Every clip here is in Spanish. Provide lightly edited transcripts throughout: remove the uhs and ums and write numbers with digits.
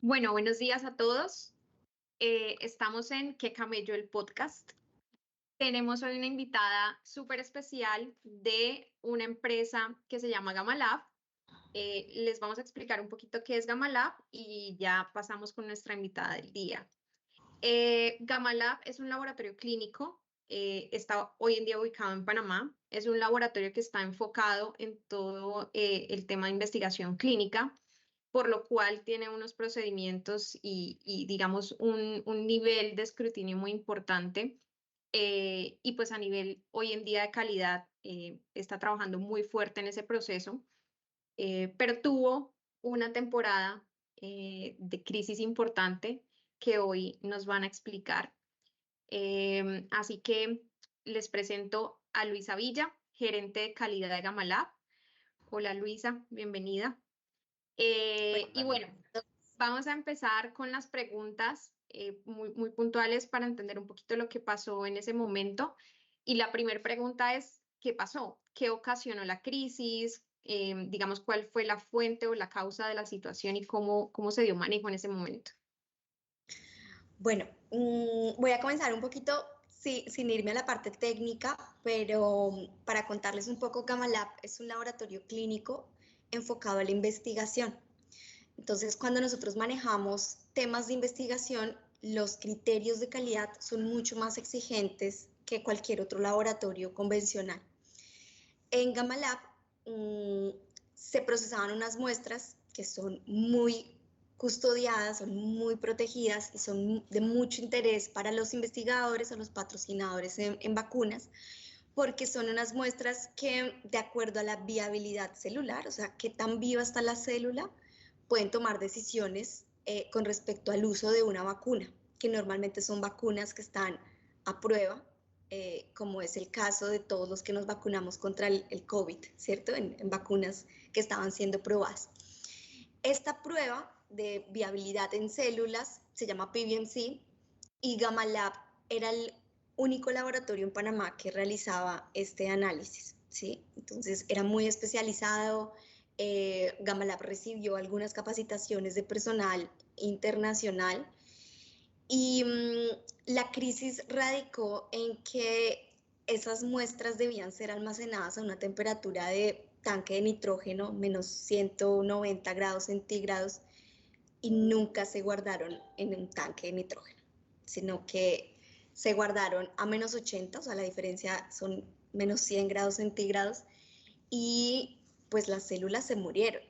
Bueno, buenos días a todos. Estamos en Qué Camello el podcast. Tenemos hoy una invitada súper especial de una empresa que se llama Gamalab. Les vamos a explicar un poquito qué es Gamalab y ya pasamos con nuestra invitada del día. Gamalab es un laboratorio clínico, está hoy en día ubicado en Panamá. Es un laboratorio que está enfocado en todo el tema de investigación clínica, por lo cual tiene unos procedimientos y digamos, un nivel de escrutinio muy importante. Y pues a nivel hoy en día de calidad, está trabajando muy fuerte en ese proceso, pero tuvo una temporada de crisis importante que hoy nos van a explicar. Así que les presento a Luisa Villa, gerente de calidad de Gamalab. Hola Luisa, bienvenida. Y bueno, vamos a empezar con las preguntas muy puntuales para entender un poquito lo que pasó en ese momento. Y la primera pregunta es, ¿qué pasó? ¿Qué ocasionó la crisis? Digamos, ¿cuál fue la fuente o la causa de la situación y cómo se dio manejo en ese momento? Bueno, voy a comenzar un poquito sin irme a la parte técnica, pero para contarles un poco, Gamalab es un laboratorio clínico enfocado a la investigación. Entonces, cuando nosotros manejamos temas de investigación, los criterios de calidad son mucho más exigentes que cualquier otro laboratorio convencional. En Gamalab se procesaban unas muestras que son muy custodiadas, son muy protegidas y son de mucho interés para los investigadores o los patrocinadores en vacunas, porque son unas muestras que, de acuerdo a la viabilidad celular, o sea, qué tan viva está la célula, pueden tomar decisiones con respecto al uso de una vacuna, que normalmente son vacunas que están a prueba, como es el caso de todos los que nos vacunamos contra el COVID, ¿cierto? En vacunas que estaban siendo probadas. Esta prueba de viabilidad en células se llama PBMC y Gamalab era el único laboratorio en Panamá que realizaba este análisis, ¿sí? Entonces era muy especializado. Gamalab recibió algunas capacitaciones de personal internacional y la crisis radicó en que esas muestras debían ser almacenadas a una temperatura de tanque de nitrógeno, menos 190 grados centígrados, y nunca se guardaron en un tanque de nitrógeno, sino que se guardaron a menos 80, o sea, la diferencia son menos 100 grados centígrados, y pues las células se murieron.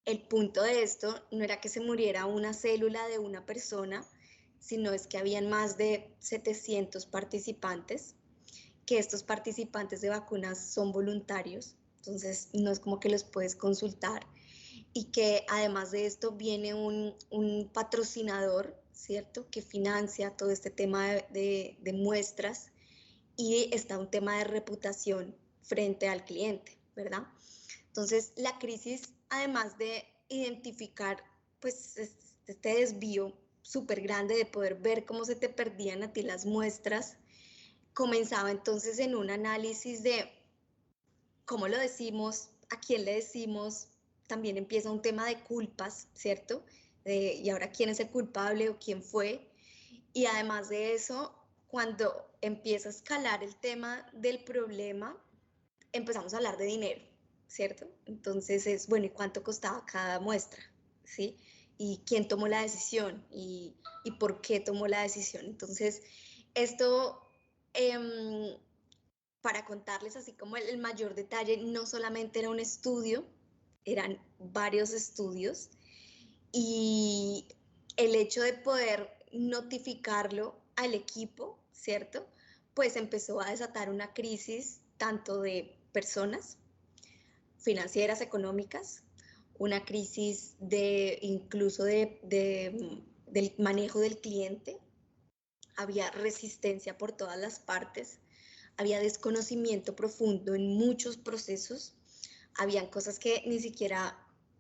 El punto de esto no era que se muriera una célula de una persona, sino es que habían más de 700 participantes, que estos participantes de vacunas son voluntarios, entonces no es como que los puedes consultar, y que además de esto viene un patrocinador, ¿cierto?, que financia todo este tema de muestras, y está un tema de reputación frente al cliente, ¿verdad? Entonces, la crisis, además de identificar pues este desvío súper grande de poder ver cómo se te perdían a ti las muestras, comenzaba entonces en un análisis de cómo lo decimos, a quién le decimos. También empieza un tema de culpas, ¿cierto? Y ahora quién es el culpable o quién fue. Y además de eso, cuando empieza a escalar el tema del problema, empezamos a hablar de dinero, ¿cierto? Entonces es, bueno, ¿y cuánto costaba cada muestra? ¿Sí? ¿Y quién tomó la decisión? ¿Y por qué tomó la decisión? Entonces, esto, para contarles así como el mayor detalle, no solamente era un estudio, eran varios estudios, y el hecho de poder notificarlo al equipo, ¿cierto? Pues empezó a desatar una crisis tanto de personas, financieras, económicas, una crisis de incluso del manejo del cliente. Había resistencia por todas las partes, había desconocimiento profundo en muchos procesos, habían cosas que ni siquiera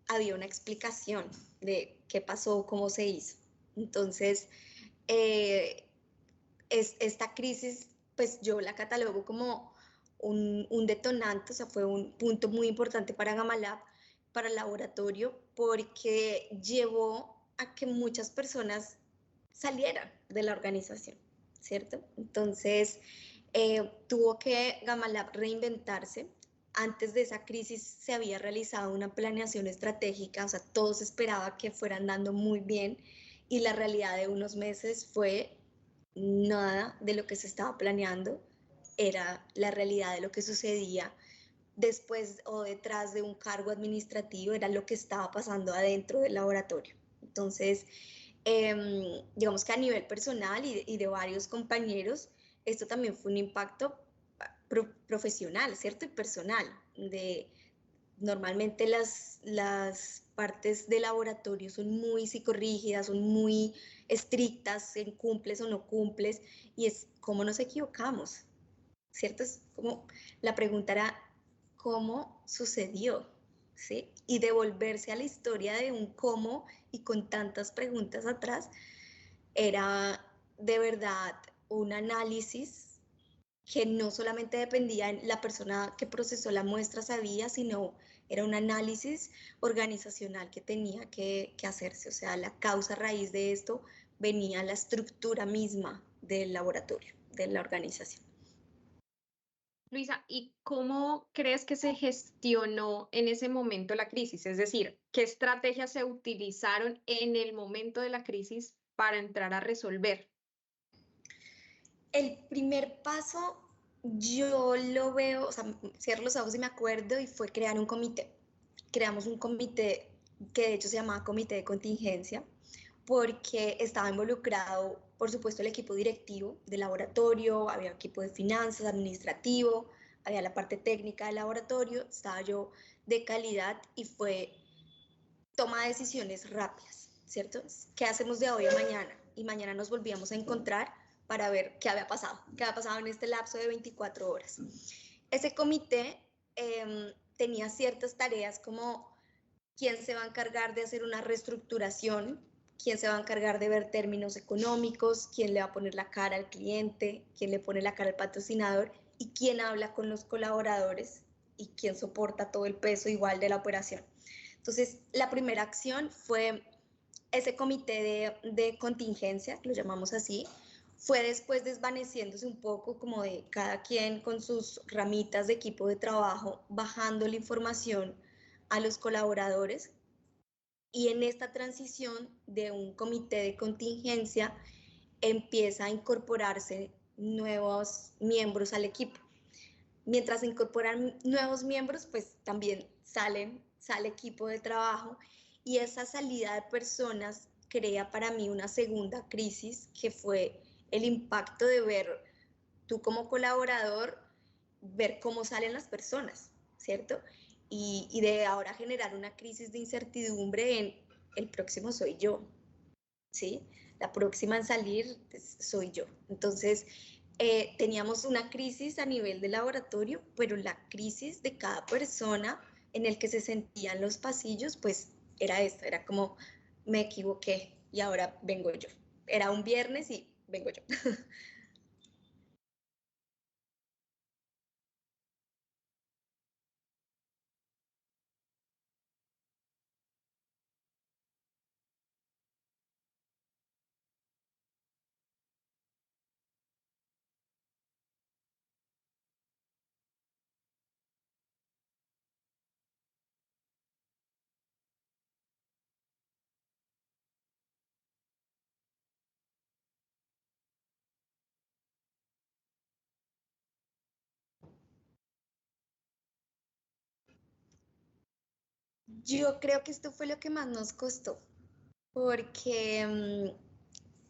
había una explicación de qué pasó, cómo se hizo. Entonces, esta crisis, pues yo la catalogo como un detonante, o sea, fue un punto muy importante para Gamalab, para el laboratorio, porque llevó a que muchas personas salieran de la organización, ¿cierto? Entonces, tuvo que Gamalab reinventarse. Antes de esa crisis se había realizado una planeación estratégica, o sea, todos esperaban que fueran dando muy bien y la realidad de unos meses fue nada de lo que se estaba planeando, era la realidad de lo que sucedía después o detrás de un cargo administrativo, era lo que estaba pasando adentro del laboratorio. Entonces, digamos que a nivel personal y de varios compañeros, esto también fue un impacto profesional, ¿cierto? Y personal. Normalmente las partes de laboratorio son muy psicorrígidas, son muy estrictas en cumples o no cumples, y es cómo nos equivocamos, ¿cierto? Es como la pregunta era, ¿cómo sucedió? ¿Sí? Y devolverse a la historia de un cómo y con tantas preguntas atrás, era de verdad un análisis que no solamente dependía en la persona que procesó la muestra sabía, sino era un análisis organizacional que tenía que hacerse. O sea, la causa raíz de esto venía la estructura misma del laboratorio, de la organización. Luisa, ¿y cómo crees que se gestionó en ese momento la crisis? Es decir, ¿qué estrategias se utilizaron en el momento de la crisis para entrar a resolver? El primer paso yo lo veo, o sea, cierro los ojos y me acuerdo y fue crear un comité. Creamos un comité que de hecho se llamaba Comité de Contingencia porque estaba involucrado, por supuesto, el equipo directivo del laboratorio, había equipo de finanzas, administrativo, había la parte técnica del laboratorio, estaba yo de calidad y fue toma de decisiones rápidas, ¿cierto? ¿Qué hacemos de hoy a mañana? Y mañana nos volvíamos a encontrar para ver qué había pasado en este lapso de 24 horas. Ese comité tenía ciertas tareas como quién se va a encargar de hacer una reestructuración, quién se va a encargar de ver términos económicos, quién le va a poner la cara al cliente, quién le pone la cara al patrocinador y quién habla con los colaboradores y quién soporta todo el peso igual de la operación. Entonces, la primera acción fue ese comité de contingencia, lo llamamos así, fue después desvaneciéndose un poco como de cada quien con sus ramitas de equipo de trabajo, bajando la información a los colaboradores. Y en esta transición de un comité de contingencia empieza a incorporarse nuevos miembros al equipo. Mientras se incorporan nuevos miembros, pues también sale equipo de trabajo y esa salida de personas crea para mí una segunda crisis que fue el impacto de ver tú como colaborador, ver cómo salen las personas, ¿cierto? Y de ahora generar una crisis de incertidumbre en el próximo soy yo, ¿sí? La próxima en salir soy yo. Entonces, teníamos una crisis a nivel de laboratorio, pero la crisis de cada persona en el que se sentían los pasillos, pues era esto, era como me equivoqué y ahora vengo yo. Era un viernes y vengo yo. Yo creo que esto fue lo que más nos costó, porque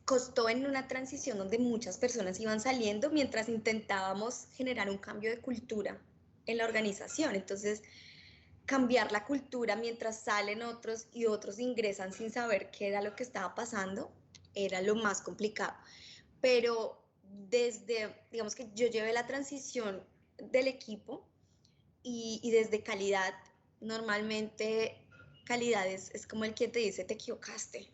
costó en una transición donde muchas personas iban saliendo mientras intentábamos generar un cambio de cultura en la organización. Entonces, cambiar la cultura mientras salen otros y otros ingresan sin saber qué era lo que estaba pasando, era lo más complicado. Pero digamos que yo llevé la transición del equipo y desde calidad, normalmente calidad es como el que te dice, te equivocaste,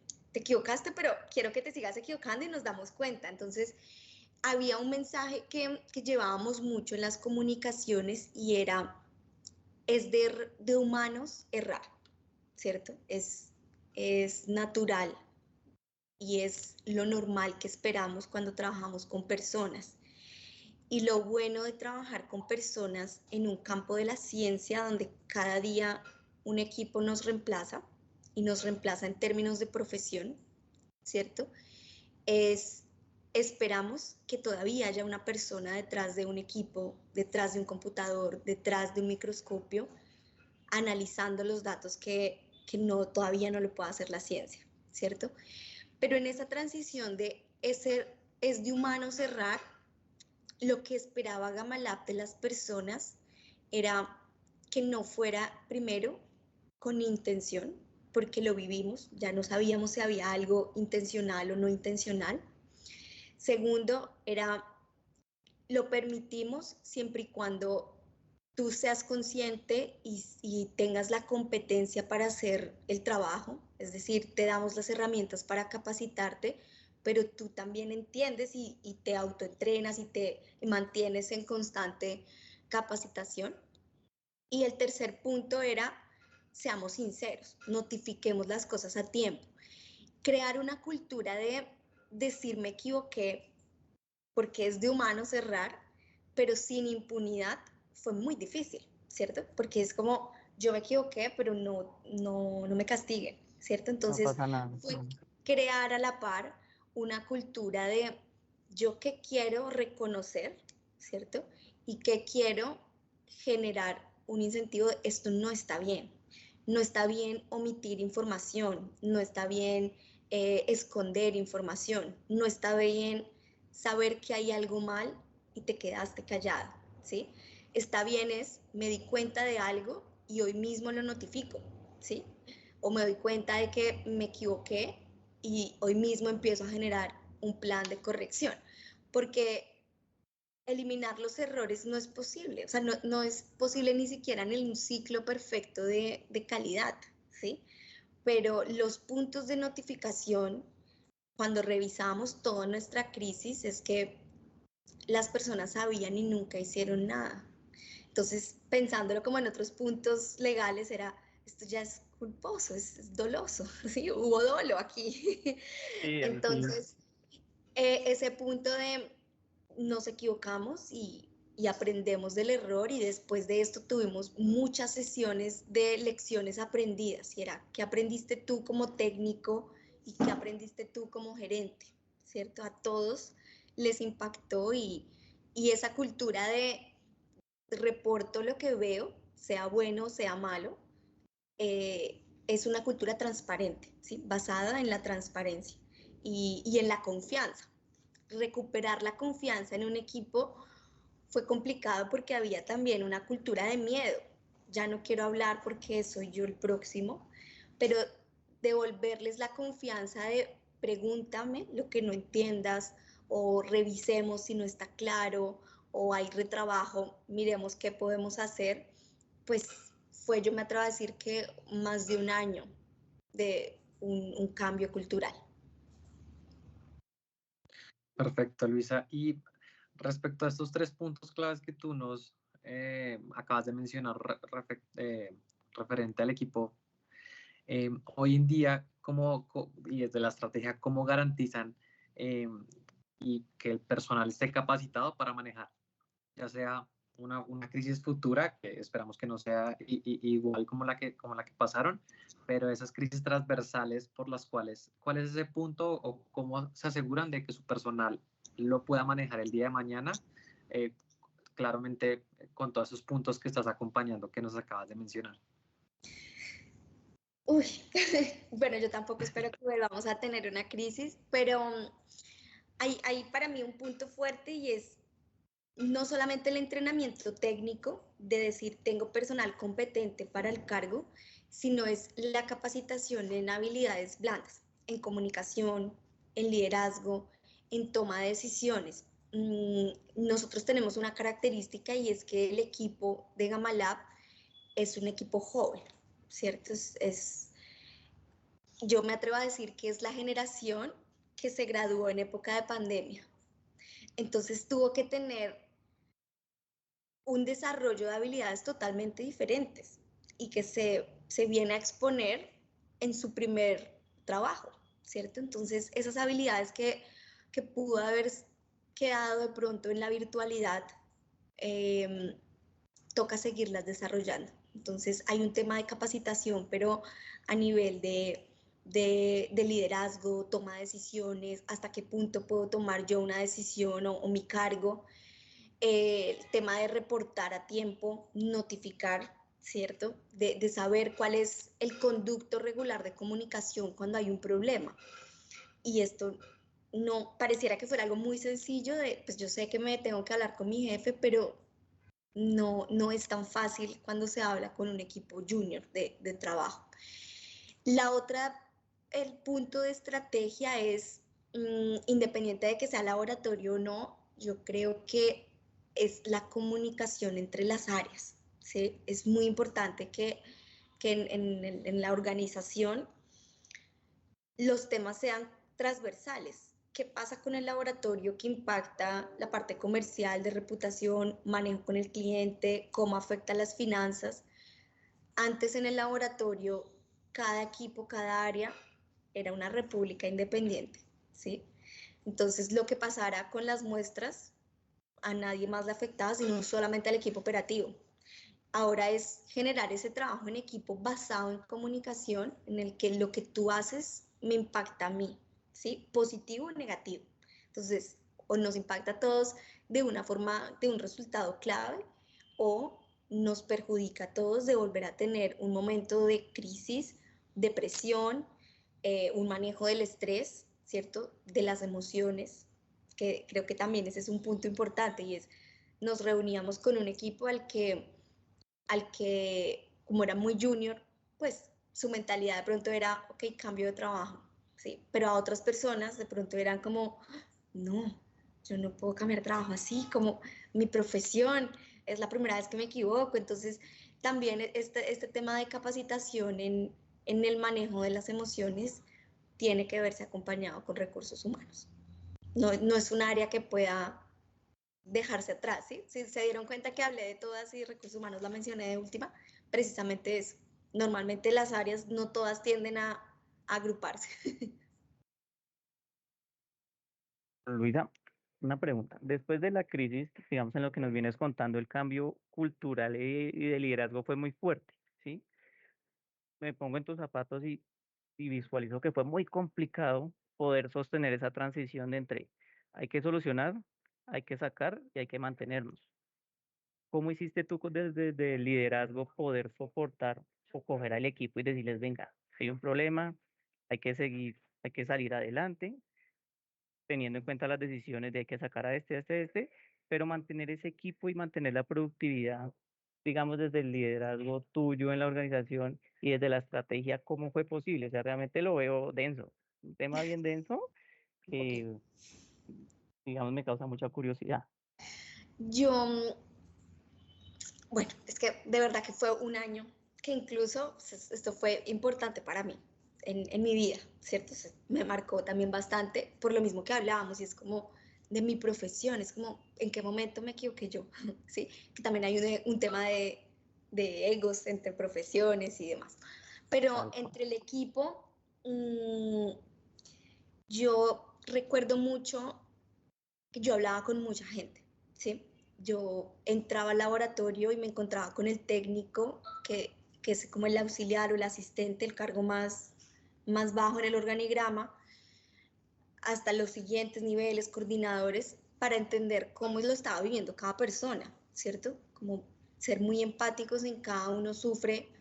pero quiero que te sigas equivocando y nos damos cuenta. Entonces, había un mensaje que llevábamos mucho en las comunicaciones y era, es de humanos errar, ¿cierto? Es es natural y es lo normal que esperamos cuando trabajamos con personas. Y lo bueno de trabajar con personas en un campo de la ciencia donde cada día un equipo nos reemplaza y nos reemplaza en términos de profesión, ¿cierto? Es, esperamos que todavía haya una persona detrás de un equipo, detrás de un computador, detrás de un microscopio, analizando los datos que no, todavía no lo puede hacer la ciencia, ¿cierto? Pero en esa transición de es de humano cerrar, lo que esperaba Gamalab de las personas era que no fuera primero con intención, porque lo vivimos, ya no sabíamos si había algo intencional o no intencional. Segundo, era lo permitimos siempre y cuando tú seas consciente y tengas la competencia para hacer el trabajo, es decir, te damos las herramientas para capacitarte, pero tú también entiendes y te autoentrenas y te mantienes en constante capacitación. Y el tercer punto era, seamos sinceros, notifiquemos las cosas a tiempo. Crear una cultura de decir me equivoqué, porque es de humano cerrar, pero sin impunidad fue muy difícil, ¿cierto? Porque es como, yo me equivoqué, pero no me castiguen, ¿cierto? No Entonces, pasa nada. fue crear a la par una cultura de yo que quiero reconocer, ¿cierto? Y que quiero generar un incentivo de esto no está bien. No está bien omitir información, no está bien esconder información, no está bien saber que hay algo mal y te quedaste callado, ¿sí? Está bien es, me di cuenta de algo y hoy mismo lo notifico, ¿sí? O me doy cuenta de que me equivoqué y hoy mismo empiezo a generar un plan de corrección, porque eliminar los errores no es posible, o sea, no es posible ni siquiera en un ciclo perfecto de calidad, ¿sí? Pero los puntos de notificación, cuando revisamos toda nuestra crisis, es que las personas sabían y nunca hicieron nada. Entonces, pensándolo como en otros puntos legales, era, esto ya es culposo, es doloso, ¿sí? Hubo dolo aquí. Sí, Entonces, ese punto de nos equivocamos y aprendemos del error y después de esto tuvimos muchas sesiones de lecciones aprendidas y era qué aprendiste tú como técnico y qué aprendiste tú como gerente, ¿cierto? A todos les impactó y esa cultura de reporto lo que veo, sea bueno o sea malo, es una cultura transparente, ¿sí? Basada en la transparencia y en la confianza. Recuperar la confianza en un equipo fue complicado porque había también una cultura de miedo. Ya no quiero hablar porque soy yo el próximo, pero devolverles la confianza de pregúntame lo que no entiendas o revisemos si no está claro o hay retrabajo, miremos qué podemos hacer, pues fue, yo me atrevo a decir que más de un año de un cambio cultural. perfecto, Luisa. Y respecto a estos tres puntos claves que tú nos acabas de mencionar referente al equipo, hoy en día, y desde la estrategia, ¿cómo garantizan y que el personal esté capacitado para manejar, ya sea una crisis futura, que esperamos que no sea igual como la que pasaron, pero esas crisis transversales por las cuales, ¿cuál es ese punto o cómo se aseguran de que su personal lo pueda manejar el día de mañana? Eh, Claramente con todos esos puntos que estás acompañando que nos acabas de mencionar. Uy, bueno, yo tampoco espero que volvamos a tener una crisis, pero hay para mí un punto fuerte y es no solamente el entrenamiento técnico de decir tengo personal competente para el cargo, sino es la capacitación en habilidades blandas, en comunicación, en liderazgo, en toma de decisiones. Nosotros tenemos una característica y es que el equipo de Gamalab es un equipo joven, ¿cierto? Yo me atrevo a decir que es la generación que se graduó en época de pandemia. Entonces tuvo que tener un desarrollo de habilidades totalmente diferentes y que se viene a exponer en su primer trabajo, ¿cierto? Entonces, esas habilidades que pudo haber quedado de pronto en la virtualidad, toca seguirlas desarrollando. Entonces, hay un tema de capacitación, pero a nivel de liderazgo, toma de decisiones, hasta qué punto puedo tomar yo una decisión o mi cargo, el tema de reportar a tiempo, notificar, ¿cierto? De saber cuál es el conducto regular de comunicación cuando hay un problema. Y esto no pareciera que fuera algo muy sencillo de, pues yo sé que me tengo que hablar con mi jefe, pero no es tan fácil cuando se habla con un equipo junior de trabajo. La otra, el punto de estrategia es, independiente de que sea laboratorio o no, yo creo que es la comunicación entre las áreas, ¿sí? Es muy importante que en la organización los temas sean transversales. ¿Qué pasa con el laboratorio que impacta la parte comercial, de reputación, manejo con el cliente, cómo afecta las finanzas? Antes en el laboratorio, cada equipo, cada área era una república independiente, ¿sí? Entonces, lo que pasara con las muestras, a nadie más le afectaba, sino solamente al equipo operativo. Ahora es generar ese trabajo en equipo basado en comunicación, en el que lo que tú haces me impacta a mí, ¿sí? Positivo o negativo. Entonces, o nos impacta a todos de una forma, de un resultado clave, o nos perjudica a todos de volver a tener un momento de crisis, depresión, un manejo del estrés, ¿cierto? De las emociones, que creo que también ese es un punto importante, y es, nos reuníamos con un equipo al que, como era muy junior, pues su mentalidad de pronto era, ok, cambio de trabajo, ¿sí? Pero a otras personas de pronto eran como, no, yo no puedo cambiar de trabajo así, como mi profesión, es la primera vez que me equivoco. Entonces, también este tema de capacitación en el manejo de las emociones tiene que verse acompañado con recursos humanos. No es un área que pueda dejarse atrás, ¿sí? Si se dieron cuenta que hablé de todas y recursos humanos la mencioné de última, precisamente es, normalmente las áreas no todas tienden a agruparse. Luisa, una pregunta. Después de la crisis, digamos, en lo que nos vienes contando, el cambio cultural y de liderazgo fue muy fuerte, ¿sí? Me pongo en tus zapatos y visualizo que fue muy complicado poder sostener esa transición de entre hay que solucionar, hay que sacar y hay que mantenernos. ¿Cómo hiciste tú desde el liderazgo poder soportar o coger al equipo y decirles, venga, hay un problema, hay que seguir, hay que salir adelante, teniendo en cuenta las decisiones de hay que sacar a este, pero mantener ese equipo y mantener la productividad, digamos, desde el liderazgo tuyo en la organización y desde la estrategia, ¿cómo fue posible? O sea, realmente lo veo denso, un tema bien denso que, digamos, me causa mucha curiosidad. Yo, bueno, es que de verdad que fue un año que incluso pues, esto fue importante para mí en mi vida, ¿cierto? O sea, me marcó también bastante por lo mismo que hablábamos, y es como de mi profesión, es como en qué momento me equivoqué yo, ¿sí? Que también hay un tema de egos entre profesiones y demás. Pero Tal cual. entre el equipo, yo recuerdo mucho que yo hablaba con mucha gente, ¿sí? Yo entraba al laboratorio y me encontraba con el técnico, que es como el auxiliar o el asistente, el cargo más bajo en el organigrama, hasta los siguientes niveles, coordinadores, para entender cómo lo estaba viviendo cada persona, ¿cierto? Como ser muy empáticos en cada uno sufre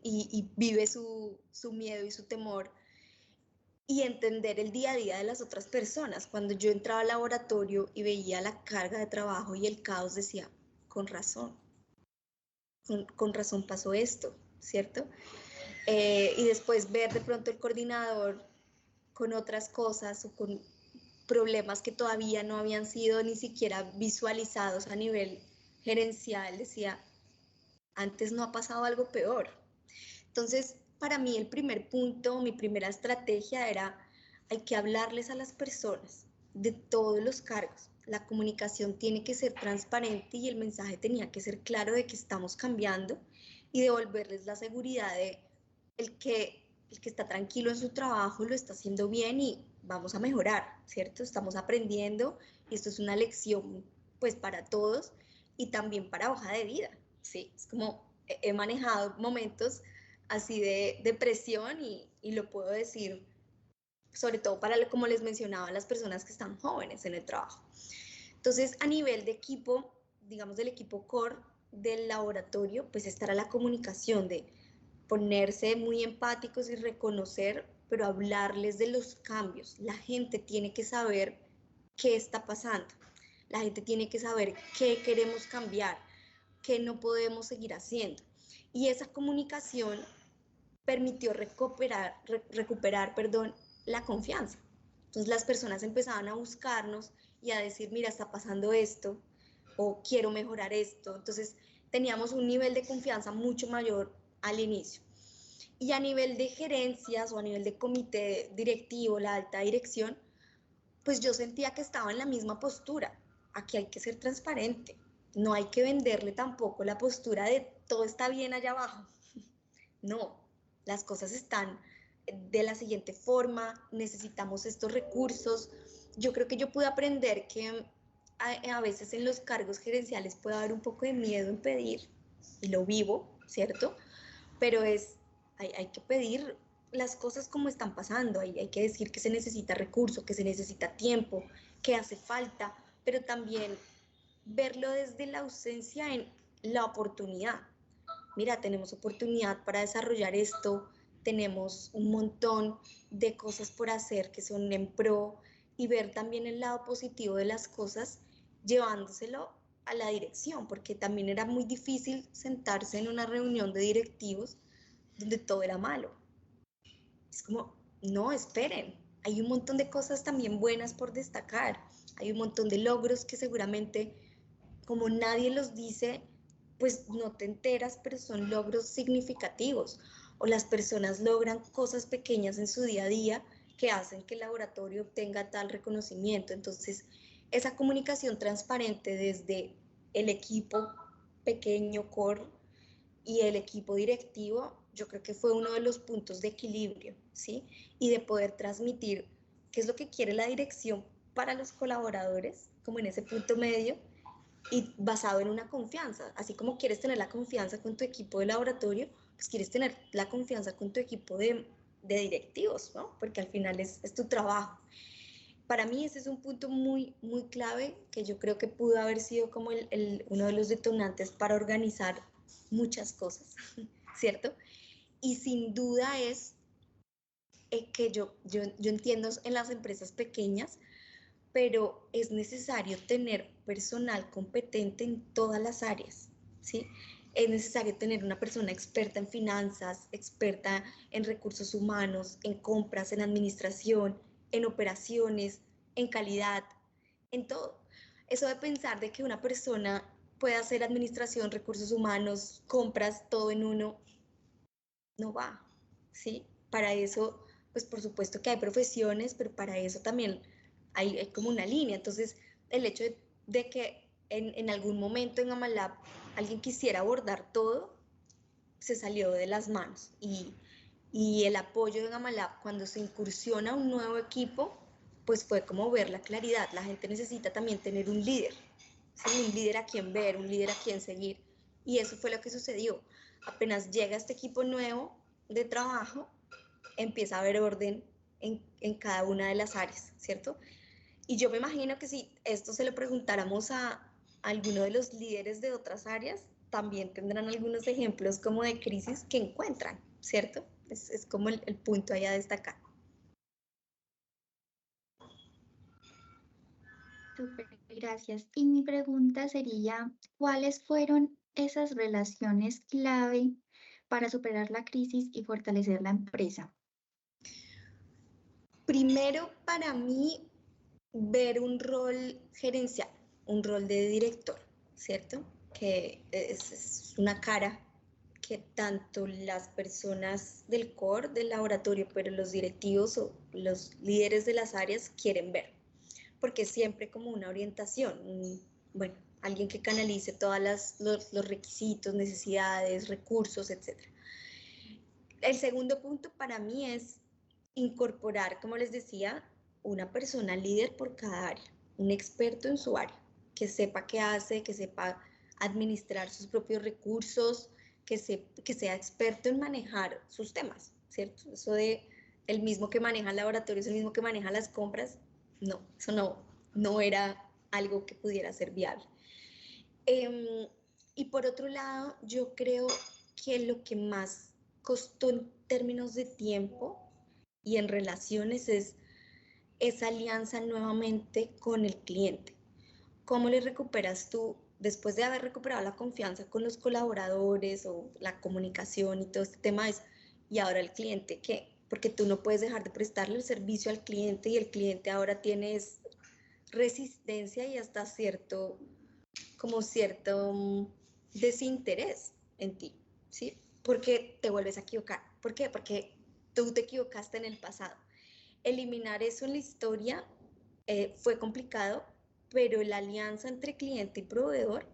y vive su miedo y su temor, y entender el día a día de las otras personas. Cuando yo entraba al laboratorio y veía la carga de trabajo y el caos, decía, con razón, con razón pasó esto, ¿cierto? Y después ver de pronto el coordinador con otras cosas o con problemas que todavía no habían sido ni siquiera visualizados a nivel gerencial, decía, antes no ha pasado algo peor. Entonces, para mí el primer punto, mi primera estrategia era, hay que hablarles a las personas de todos los cargos. La comunicación tiene que ser transparente y el mensaje tenía que ser claro de que estamos cambiando, y devolverles la seguridad de el que el que está tranquilo en su trabajo lo está haciendo bien y vamos a mejorar, ¿cierto? Estamos aprendiendo y esto es una lección pues para todos y también para hoja de vida, ¿sí? Es como he manejado momentos así de presión y lo puedo decir sobre todo para, como les mencionaba, las personas que están jóvenes en el trabajo. Entonces, a nivel de equipo, digamos del equipo core del laboratorio, pues estará la comunicación de ponerse muy empáticos y reconocer, pero hablarles de los cambios. La gente tiene que saber qué está pasando. La gente tiene que saber qué queremos cambiar, qué no podemos seguir haciendo. Y esa comunicación permitió recuperar la confianza. Entonces las personas empezaban a buscarnos y a decir, mira, está pasando esto, o quiero mejorar esto. Entonces teníamos un nivel de confianza mucho mayor al inicio. Y a nivel de gerencias o a nivel de comité directivo, la alta dirección, pues yo sentía que estaba en la misma postura. Aquí hay que ser transparente. No hay que venderle tampoco la postura de todo está bien allá abajo. No, las cosas están de la siguiente forma, necesitamos estos recursos. Yo creo que yo pude aprender que a veces en los cargos gerenciales puede haber un poco de miedo en pedir, y lo vivo, ¿cierto? Pero hay que pedir las cosas como están pasando, hay que decir que se necesita recurso, que se necesita tiempo, que hace falta, pero también verlo desde la ausencia en la oportunidad. Mira, tenemos oportunidad para desarrollar esto, tenemos un montón de cosas por hacer que son en pro y ver también el lado positivo de las cosas llevándoselo a la dirección, porque también era muy difícil sentarse en una reunión de directivos donde todo era malo. Es como, no, esperen, hay un montón de cosas también buenas por destacar, hay un montón de logros que seguramente, como nadie los dice, pues no te enteras, pero son logros significativos. O las personas logran cosas pequeñas en su día a día que hacen que el laboratorio obtenga tal reconocimiento. Entonces, esa comunicación transparente desde el equipo pequeño, core, y el equipo directivo, yo creo que fue uno de los puntos de equilibrio, ¿sí? Y de poder transmitir qué es lo que quiere la dirección para los colaboradores, como en ese punto medio, y basado en una confianza. Así como quieres tener la confianza con tu equipo de laboratorio, pues quieres tener la confianza con tu equipo de directivos, ¿no? Porque al final es tu trabajo. Para mí ese es un punto muy, muy clave que yo creo que pudo haber sido como uno de los detonantes para organizar muchas cosas, ¿cierto? Y sin duda es que yo entiendo en las empresas pequeñas, pero es necesario tener personal competente en todas las áreas, ¿sí? Es necesario tener una persona experta en finanzas, experta en recursos humanos, en compras, en administración, en operaciones, en calidad, en todo. Eso de pensar de que una persona puede hacer administración, recursos humanos, compras, todo en uno, no va, ¿sí? Para eso, pues por supuesto que hay profesiones, pero para eso también hay como una línea. Entonces, el hecho de que en algún momento en Amalab alguien quisiera abordar todo, se salió de las manos. Y el apoyo de Amalab cuando se incursiona un nuevo equipo, pues fue como ver la claridad. La gente necesita también tener un líder, ¿sí? Un líder a quien ver, un líder a quien seguir. Y eso fue lo que sucedió. Apenas llega este equipo nuevo de trabajo, empieza a haber orden en cada una de las áreas, ¿cierto? Y yo me imagino que si esto se lo preguntáramos a alguno de los líderes de otras áreas, también tendrán algunos ejemplos como de crisis que encuentran, ¿cierto? Es como el punto ahí a destacar. Súper, gracias. Y mi pregunta sería, ¿cuáles fueron esas relaciones clave para superar la crisis y fortalecer la empresa? Primero, para mí, ver un rol gerencial, un rol de director, ¿cierto? Que es una cara que tanto las personas del core, del laboratorio, pero los directivos o los líderes de las áreas quieren ver, porque es siempre como una orientación, bueno, alguien que canalice todos los requisitos, necesidades, recursos, etc. El segundo punto para mí es incorporar, como les decía, una persona líder por cada área, un experto en su área, que sepa qué hace, que sepa administrar sus propios recursos, que sea experto en manejar sus temas, ¿cierto? Eso de el mismo que maneja el laboratorio es el mismo que maneja las compras, no, eso no era algo que pudiera ser viable. Y por otro lado, yo creo que lo que más costó en términos de tiempo y en relaciones es esa alianza nuevamente con el cliente. ¿Cómo le recuperas tú, después de haber recuperado la confianza con los colaboradores o la comunicación y todo este tema y ahora el cliente, ¿qué? Porque tú no puedes dejar de prestarle el servicio al cliente y el cliente ahora tiene resistencia y hasta cierto desinterés en ti, ¿sí? Porque te vuelves a equivocar. ¿Por qué? Porque tú te equivocaste en el pasado. Eliminar eso en la historia fue complicado, pero la alianza entre cliente y proveedor,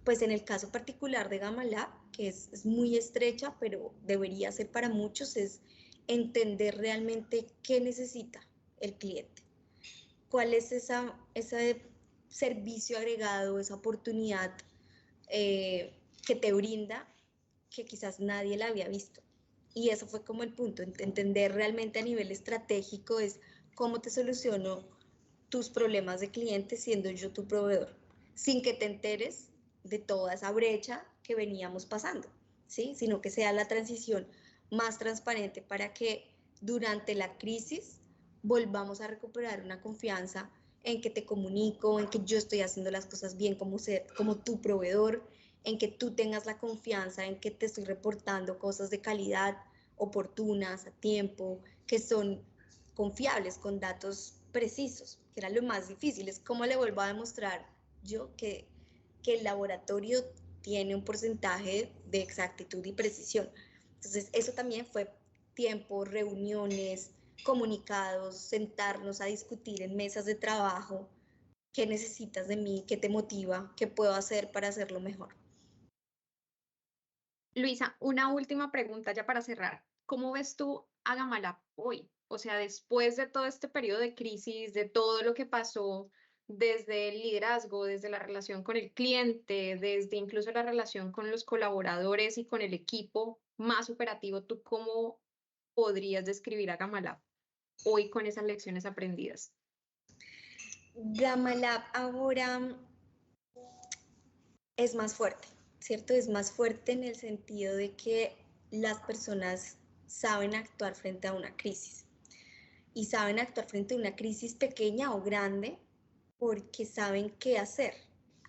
pues en el caso particular de Gamalab, que es muy estrecha, pero debería ser para muchos, es entender realmente qué necesita el cliente. ¿Cuál es ese servicio agregado, esa oportunidad que te brinda que quizás nadie la había visto? Y eso fue como el punto, entender realmente a nivel estratégico es cómo te soluciono tus problemas de cliente siendo yo tu proveedor, sin que te enteres de toda esa brecha que veníamos pasando, ¿sí? Sino que sea la transición más transparente para que durante la crisis volvamos a recuperar una confianza en que te comunico, en que yo estoy haciendo las cosas bien como tu proveedor, en que tú tengas la confianza en que te estoy reportando cosas de calidad, oportunas, a tiempo, que son confiables, con datos precisos, que era lo más difícil. Es cómo le vuelvo a demostrar yo que el laboratorio tiene un porcentaje de exactitud y precisión. Entonces, eso también fue tiempo, reuniones, comunicados, sentarnos a discutir en mesas de trabajo, qué necesitas de mí, qué te motiva, qué puedo hacer para hacerlo mejor. Luisa, una última pregunta ya para cerrar. ¿Cómo ves tú a Gamalab hoy? O sea, después de todo este periodo de crisis, de todo lo que pasó, desde el liderazgo, desde la relación con el cliente, desde incluso la relación con los colaboradores y con el equipo más operativo, ¿tú cómo podrías describir a Gamalab hoy con esas lecciones aprendidas? Gamalab ahora es más fuerte, ¿cierto? Es más fuerte en el sentido de que las personas saben actuar frente a una crisis y saben actuar frente a una crisis pequeña o grande porque saben qué hacer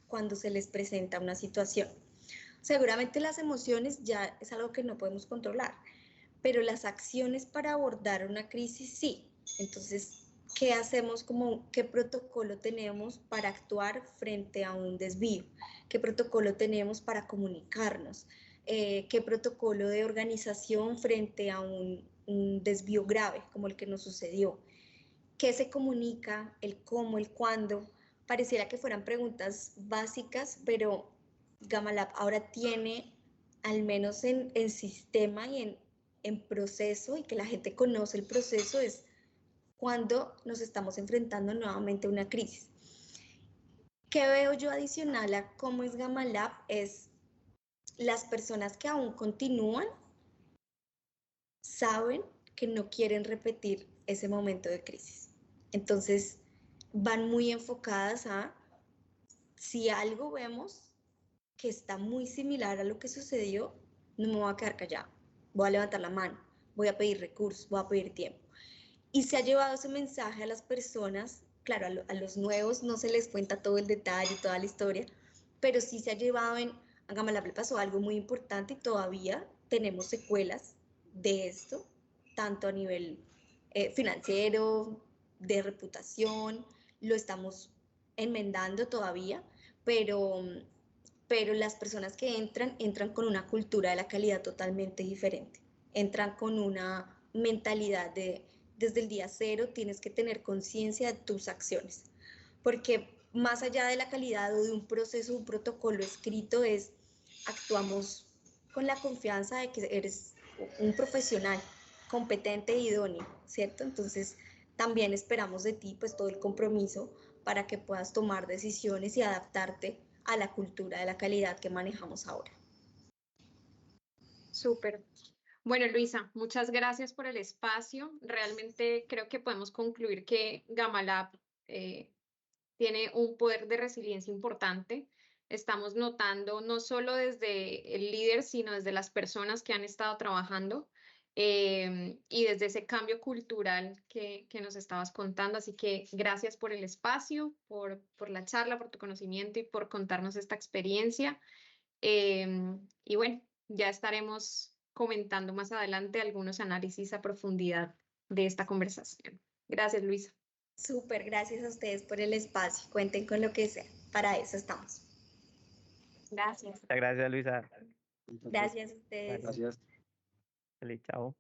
cuando se les presenta una situación. Seguramente las emociones ya es algo que no podemos controlar, pero las acciones para abordar una crisis sí. Entonces, ¿qué hacemos? ¿Qué protocolo tenemos para actuar frente a un desvío? ¿Qué protocolo tenemos para comunicarnos? ¿Qué protocolo de organización frente a un desvío grave como el que nos sucedió? ¿Qué se comunica? ¿El cómo? ¿El cuándo? Pareciera que fueran preguntas básicas, pero Gamalab ahora tiene, al menos en sistema y en proceso, y que la gente conoce el proceso, es cuando nos estamos enfrentando nuevamente a una crisis. ¿Qué veo yo adicional a cómo es Gamalab? Es las personas que aún continúan saben que no quieren repetir ese momento de crisis. Entonces, van muy enfocadas a si algo vemos que está muy similar a lo que sucedió, no me voy a quedar callado, voy a levantar la mano, voy a pedir recursos, voy a pedir tiempo. Y se ha llevado ese mensaje a las personas, claro, a los nuevos no se les cuenta todo el detalle, toda la historia, pero sí se ha llevado a Gamalab le pasó algo muy importante y todavía tenemos secuelas de esto, tanto a nivel financiero, de reputación, lo estamos enmendando todavía, pero las personas que entran con una cultura de la calidad totalmente diferente, entran con una mentalidad de desde el día cero tienes que tener conciencia de tus acciones, porque más allá de la calidad o de un proceso, un protocolo escrito, actuamos con la confianza de que eres un profesional competente e idóneo, ¿cierto? Entonces, también esperamos de ti pues todo el compromiso para que puedas tomar decisiones y adaptarte a la cultura de la calidad que manejamos ahora. Súper. Bueno, Luisa, muchas gracias por el espacio. Realmente creo que podemos concluir que Gamalab tiene un poder de resiliencia importante. Estamos notando no solo desde el líder, sino desde las personas que han estado trabajando y desde ese cambio cultural que nos estabas contando. Así que gracias por el espacio, por la charla, por tu conocimiento y por contarnos esta experiencia. Y bueno, ya estaremos comentando más adelante algunos análisis a profundidad de esta conversación. Gracias, Luisa. Súper, gracias a ustedes por el espacio. Cuenten con lo que sea. Para eso estamos. Gracias. Muchas gracias, Luisa. Gracias a ustedes. Gracias. Feliz, chao.